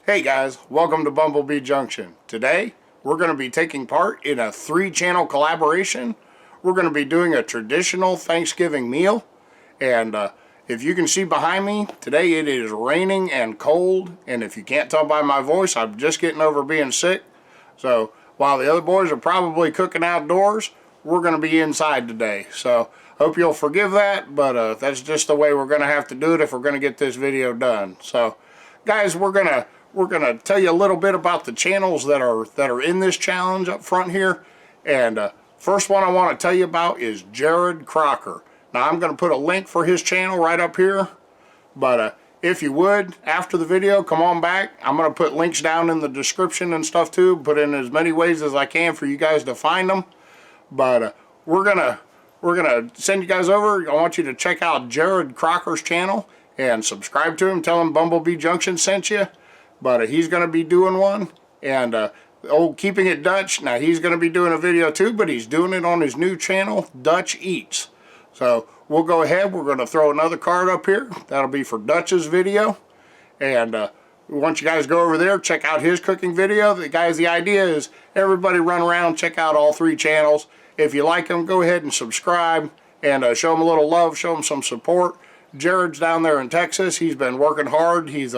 Hey guys, welcome to Bumblebee Junction. Today, we're going to be taking part in a 3-channel collaboration. We're going to be doing a traditional Thanksgiving meal. And if you can see behind me, today it is raining and cold. And if you can't tell by my voice, I'm just getting over being sick. So while the other boys are probably cooking outdoors, we're going to be inside today. So hope you'll forgive that, but that's just the way we're going to have to do it if we're going to get this video done. So guys, we're gonna tell you a little bit about the channels that are in this challenge up front here. And first one I want to tell you about is Jared Crocker. Now I'm going to put a link for his channel right up here, but if you would, after the video, come on back. I'm going to put links down in the description and stuff too, put in as many ways as I can for you guys to find them. But we're gonna send you guys over. I want you to check out Jared Crocker's channel and subscribe to him. Tell him Bumblebee Junction sent you. But he's going to be doing one. And Keeping It Dutch, now he's going to be doing a video too, but he's doing it on his new channel, DutchEats. So we'll go ahead. We're going to throw another card up here. That'll be for Dutch's video. And once you guys go over there, check out his cooking video. Guys, the idea is everybody run around, check out all 3 channels. If you like them, go ahead and subscribe and show them a little love, show them some support. Jared's down there in Texas. He's been working hard. He's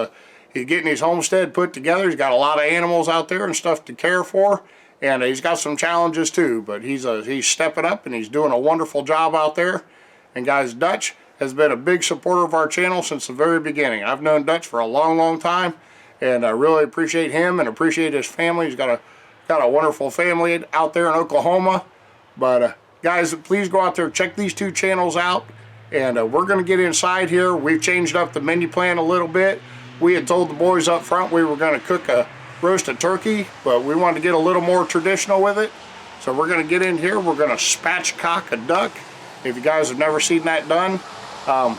getting his homestead put together. He's got a lot of animals out there and stuff to care for, and he's got some challenges too, but he's stepping up and he's doing a wonderful job out there. And guys, Dutch has been a big supporter of our channel since the very beginning. I've known Dutch for a long time, and I really appreciate him and appreciate his family. He's got a wonderful family out there in Oklahoma. But guys, please go out there, check these 2 channels out. And we're going to get inside here. We've changed up the menu plan a little bit. We had told the boys up front we were going to cook a roasted turkey, but we wanted to get a little more traditional with it. So we're going to get in here. We're going to spatchcock a duck. If you guys have never seen that done,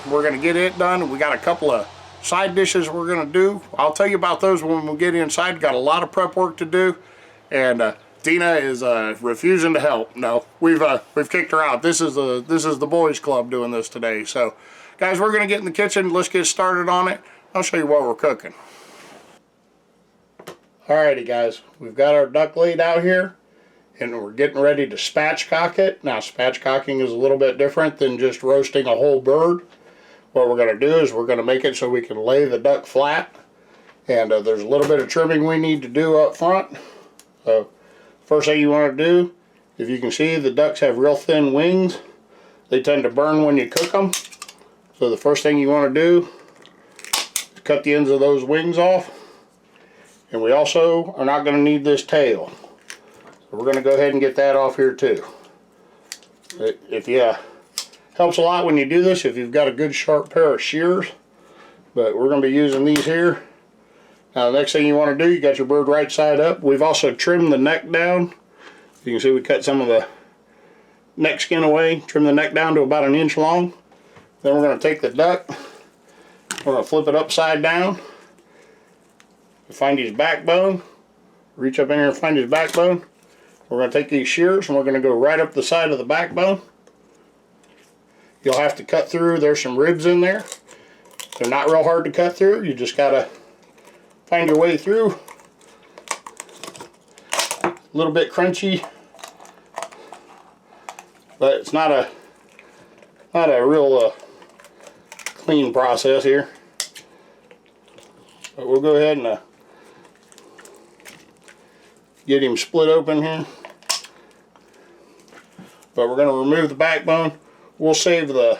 we're going to get it done. We got a couple of side dishes we're going to do. I'll tell you about those when we get inside. Got a lot of prep work to do. And Dina is refusing to help. No, we've kicked her out. This is the boys club doing this today. So guys, we're going to get in the kitchen. Let's get started on it. I'll show you what we're cooking. Alrighty guys, we've got our duck laid out here and we're getting ready to spatchcock it. Now spatchcocking is a little bit different than just roasting a whole bird. What we're going to do is we're going to make it so we can lay the duck flat, and there's a little bit of trimming we need to do up front. So first thing you want to do, if you can see, the ducks have real thin wings. They tend to burn when you cook them. So the first thing you want to do, cut the ends of those wings off. And we also are not going to need this tail, so we're going to go ahead and get that off here too. Helps a lot when you do this if you've got a good sharp pair of shears, but we're going to be using these here. Now the next thing you want to do, you got your bird right side up. We've also trimmed the neck down. You can see we cut some of the neck skin away, trim the neck down to about 1 inch long. Then we're going to take the duck, we're going to flip it upside down, find his backbone, reach up in here and find his backbone. We're going to take these shears and we're going to go right up the side of the backbone. You'll have to cut through, there's some ribs in there. They're not real hard to cut through, you just got to find your way through. A little bit crunchy, but it's not a real clean process here. But we'll go ahead and get him split open here. But we're going to remove the backbone. We'll save the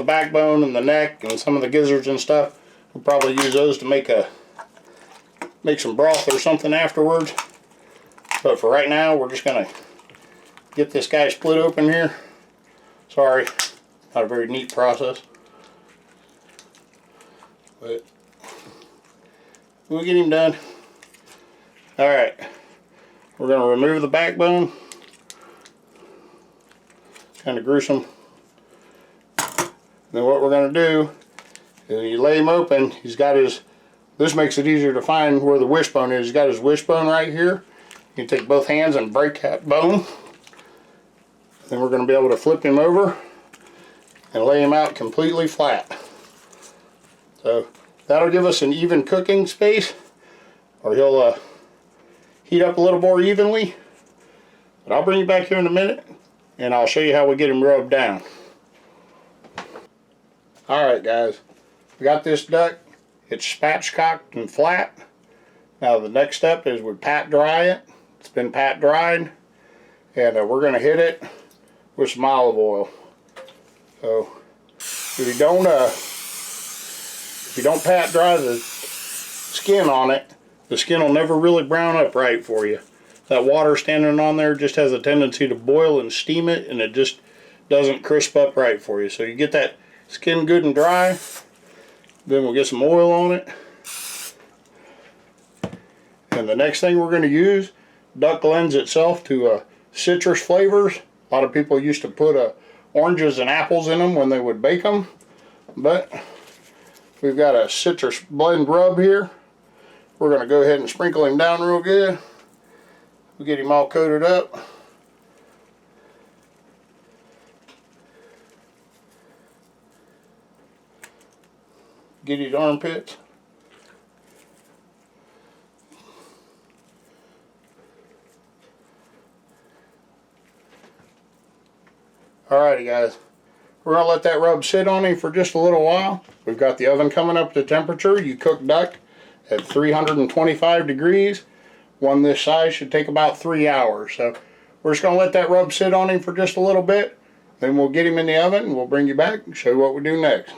backbone and the neck and some of the gizzards and stuff. We'll probably use those to make some broth or something afterwards. But for right now, we're just going to get this guy split open here. Sorry, not a very neat process, but we'll get him done. Alright, we're going to remove the backbone. Kind of gruesome. Then what we're going to do is you lay him open. He's got his, this makes it easier to find where the wishbone is. He's got his wishbone right here. You can take both hands and break that bone. Then we're going to be able to flip him over and lay him out completely flat. So that'll give us an even cooking space. or he'll heat up a little more evenly. But I'll bring you back here in a minute and I'll show you how we get him rubbed down. Alright guys, we got this duck. It's spatchcocked and flat. Now the next step is we pat dry it. It's been pat dried, and we're going to hit it with some olive oil. So if you don't pat dry the skin on it, the skin will never really brown up right for you. That water standing on there just has a tendency to boil and steam it, and it just doesn't crisp up right for you. So you get that skin good and dry, then we'll get some oil on it. And the next thing we're going to use, duck lends itself to citrus flavors. A lot of people used to put oranges and apples in them when they would bake them, but we've got a citrus blend rub here. We're going to go ahead and sprinkle him down real good. We'll get him all coated up. Get his armpits. Alrighty guys, we're going to let that rub sit on him for just a little while. We've got the oven coming up to temperature. You cook duck at 325 degrees. One this size should take about 3 hours. So we're just going to let that rub sit on him for just a little bit. Then we'll get him in the oven and we'll bring you back and show you what we do next.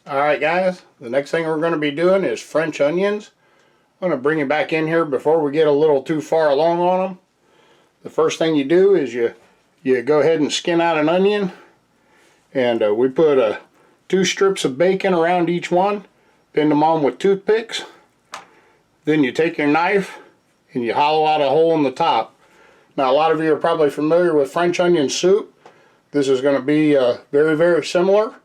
Alright guys, the next thing we're going to be doing is French onions. I'm going to bring you back in here before we get a little too far along on them. The first thing you do is you go ahead and skin out an onion, and we put 2 strips of bacon around each one, pin them on with toothpicks. Then you take your knife and you hollow out a hole in the top. Now a lot of you are probably familiar with French onion soup. This is going to be very, very similar,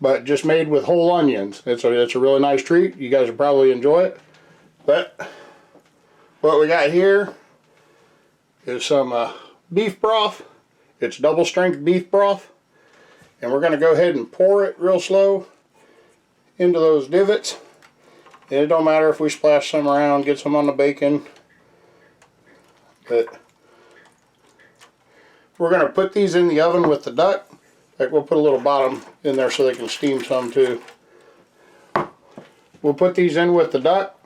but just made with whole onions. It's a really nice treat. You guys will probably enjoy it. But what we got here is some beef broth. It's double strength beef broth, and we're going to go ahead and pour it real slow into those divots. And it don't matter if we splash some around, get some on the bacon, but we're going to put these in the oven with the duck. Like, we'll put a little bottom in there so they can steam some too. We'll put these in with the duck,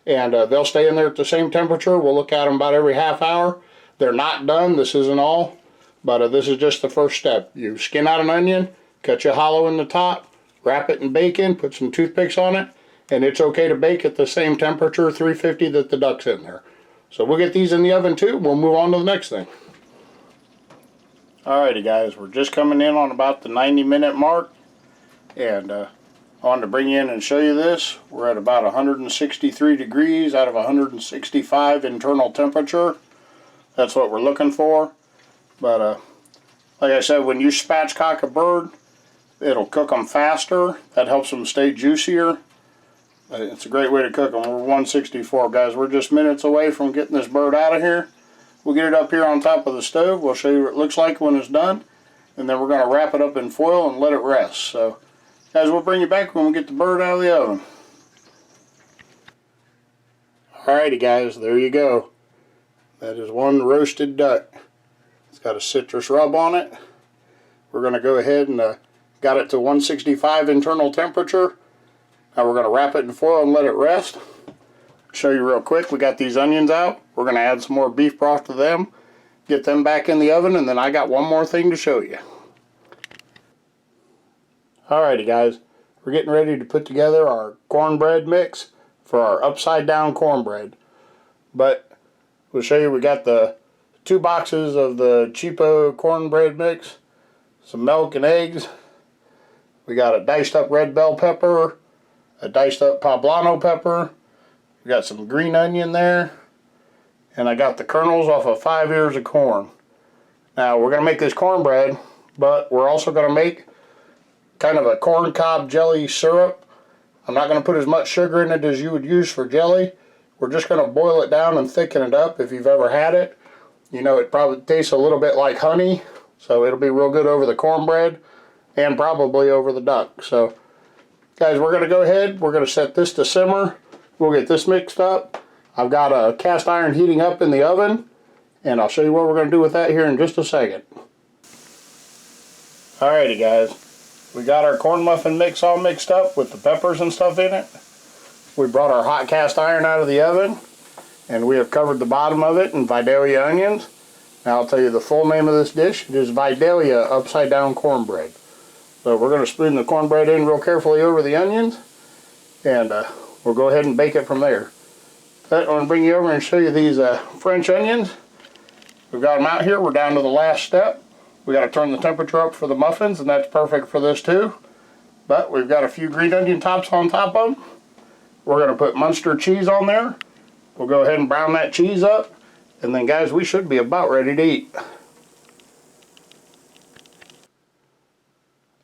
and they'll stay in there at the same temperature. We'll look at them about every half hour. They're not done. This isn't all. But this is just the first step. You skin out an onion, cut you hollow in the top, wrap it in bacon, put some toothpicks on it, and it's okay to bake at the same temperature, 350, that the duck's in there. So we'll get these in the oven too. We'll move on to the next thing. Alrighty guys, we're just coming in on about the 90-minute mark, and I wanted to bring you in and show you this. We're at about 163 degrees out of 165 internal temperature. That's what we're looking for. But like I said, when you spatchcock a bird, it'll cook them faster. That helps them stay juicier. It's a great way to cook them. We're 164, guys. We're just minutes away from getting this bird out of here. We'll get it up here on top of the stove. We'll show you what it looks like when it's done. And then we're going to wrap it up in foil and let it rest. So, guys, we'll bring you back when we get the bird out of the oven. Alrighty, guys. There you go. That is one roasted duck. It's got a citrus rub on it. We're going to go ahead and got it to 165 internal temperature. Now we're going to wrap it in foil and let it rest. Show you real quick. We got these onions out. We're going to add some more beef broth to them. Get them back in the oven, and then I got one more thing to show you. Alrighty guys, we're getting ready to put together our cornbread mix for our upside down cornbread. But we'll show you, we got the 2 boxes of the cheapo cornbread mix, some milk and eggs. We got a diced up red bell pepper, a diced up poblano pepper. We got some green onion there, and I got the kernels off of 5 ears of corn. Now we're going to make this cornbread, but we're also going to make kind of a corn cob jelly syrup. I'm not going to put as much sugar in it as you would use for jelly. We're just going to boil it down and thicken it up. If you've ever had it, you know it probably tastes a little bit like honey, so it'll be real good over the cornbread and probably over the duck. So guys, we're going to go ahead, we're going to set this to simmer we'll get this mixed up. I've got a cast iron heating up in the oven, and I'll show you what we're going to do with that here in just a second. Alrighty guys, we got our corn muffin mix all mixed up with the peppers and stuff in it. We brought our hot cast iron out of the oven, and we have covered the bottom of it in Vidalia onions. Now I'll tell you the full name of this dish. It is Vidalia upside down cornbread. So we're going to spoon the cornbread in real carefully over the onions, and we'll go ahead and bake it from there. I'm going to bring you over and show you these French onions. We've got them out here. We're down to the last step. We got to turn the temperature up for the muffins, and that's perfect for this too. But we've got a few green onion tops on top of them. We're going to put Munster cheese on there. We'll go ahead and brown that cheese up, and then guys, we should be about ready to eat.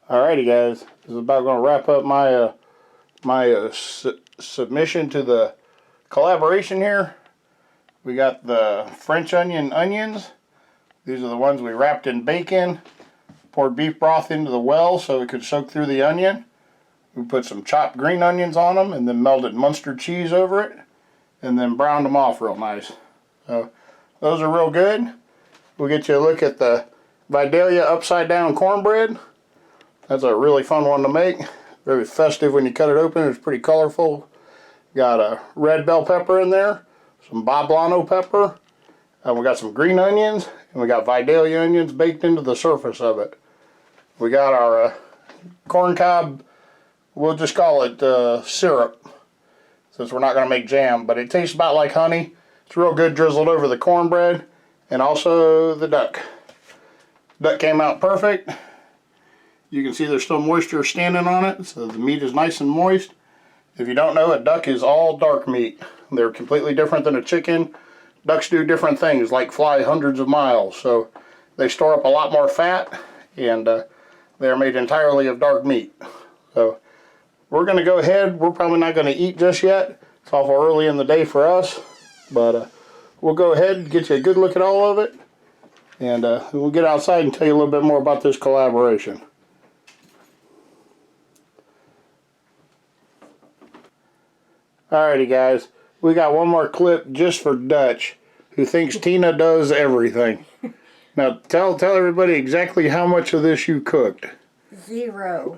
Alrighty guys, this is about going to wrap up my submission to the collaboration here. We got the French onions. These are the ones we wrapped in bacon, poured beef broth into the well so it could soak through the onion. We put some chopped green onions on them and then melted Munster cheese over it, and then browned them off real nice. So those are real good. We'll get you a look at the Vidalia upside down cornbread. That's a really fun one to make. Very festive when you cut it open. It's pretty colorful. Got a red bell pepper in there, some poblano pepper, we got some green onions, and we got Vidalia onions baked into the surface of it. We got our corn cob, we'll just call it syrup, since we're not going to make jam, but it tastes about like honey. It's real good drizzled over the cornbread, and also the duck. Duck came out perfect. You can see there's still moisture standing on it, so the meat is nice and moist. If you don't know, a duck is all dark meat. They're completely different than a chicken. Ducks do different things, like fly hundreds of miles, so they store up a lot more fat, and they're made entirely of dark meat. So we're going to go ahead. We're probably not going to eat just yet. It's awful early in the day for us, but we'll go ahead and get you a good look at all of it, and we'll get outside and tell you a little bit more about this collaboration. Alrighty guys, we got one more clip just for Dutch, who thinks Tina does everything. Now tell everybody exactly how much of this you cooked. 0.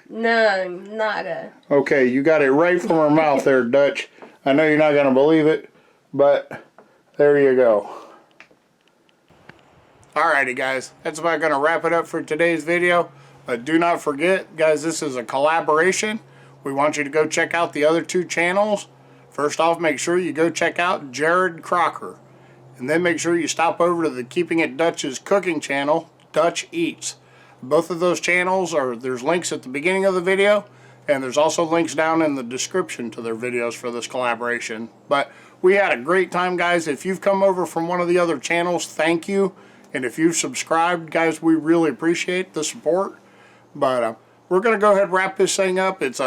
None. Nada. Okay, you got it right from her mouth there, Dutch. I know you're not going to believe it, but there you go. Alrighty guys, that's about going to wrap it up for today's video. But do not forget, guys, this is a collaboration. We want you to go check out the other 2 channels. First off, make sure you go check out Jared Crocker. And then make sure you stop over to the Keeping It Dutch's cooking channel, DutchEats. Both of those channels there's links at the beginning of the video, and there's also links down in the description to their videos for this collaboration. But we had a great time, guys. If you've come over from one of the other channels, thank you. And if you've subscribed, guys, we really appreciate the support. But we're going to go ahead and wrap this thing up. It's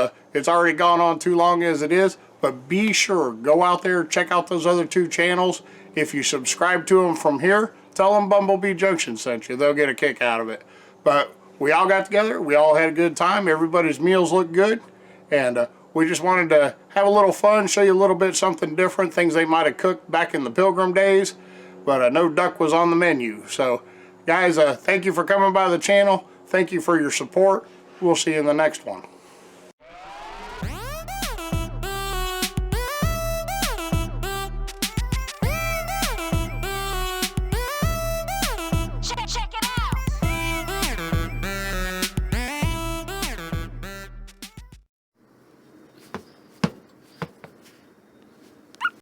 already gone on too long as it is, but be sure, go out there, check out those other 2 channels. If you subscribe to them from here, tell them Bumblebee Junction sent you. They'll get a kick out of it. But we all got together. We all had a good time. Everybody's meals looked good. And we just wanted to have a little fun, show you a little bit something different, things they might have cooked back in the Pilgrim days. But no duck was on the menu. So, guys, thank you for coming by the channel. Thank you for your support. We'll see you in the next one.